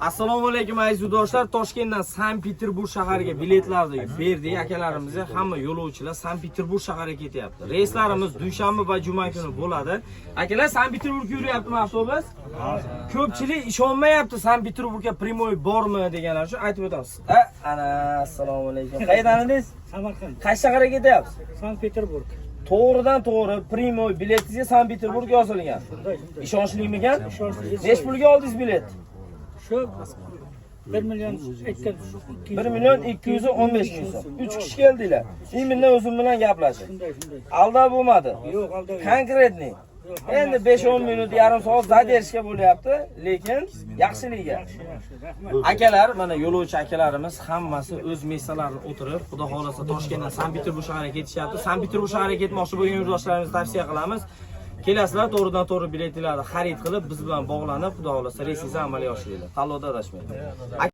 Assalomu alaykum aziz do'stlar. Toshkentdan Sankt-Peterburg shahariga biletlarni berdik. Akalarimizga hamma yo'lovchilar Sankt-Peterburg shahariga ketyapti. Reyslarimiz dushanba va juma kuni bo'ladi. Akalar Sankt-Peterburgga yuryaptimi avtobus? Ko'pchilik ishonmayapti Sankt-Peterburgga primoy bormi deganlar uchun aytib o'tamiz. Ana assalomu alaykum. Qayerdan edingiz? Samarqand. Qaysi shaharga ketyapsiz? Sankt-Peterburg. To'g'ridan to'g'ri primoy biletingizga Sankt-Peterburg yozilgan. Ishonchlimikan? Nech pulga oldingiz bilet? Şu 1 milyon 1 milyon 215 ming so'm. 3 kishi keldilar. Imindan o'zim bilan gaplashdik. Aldab bo'lmadi. Yo'q, aldab. Konkretniy. Endi 5-10 minut, yarim soat zaderishga bo'lyapti, lekin yaxshiligiga. Akalar, mana yo'lovchi akalarimiz hammasi o'z messalarida o'tirib, xudo xolasa Toshkentdan Sankt-Peterburg shahariga ketishyapti. Sankt-Peterburg shahariga ketmoqchi bo'lgan yurtdoshlarimizni tavsiya qilamiz. Kelasizlar, to'g'ridan to'g'ri biletlarni xarid qilib, biz bilan bog'lanib, xudo xolasa reysingizni amalga oshiringlar. Tanlovda adashmang.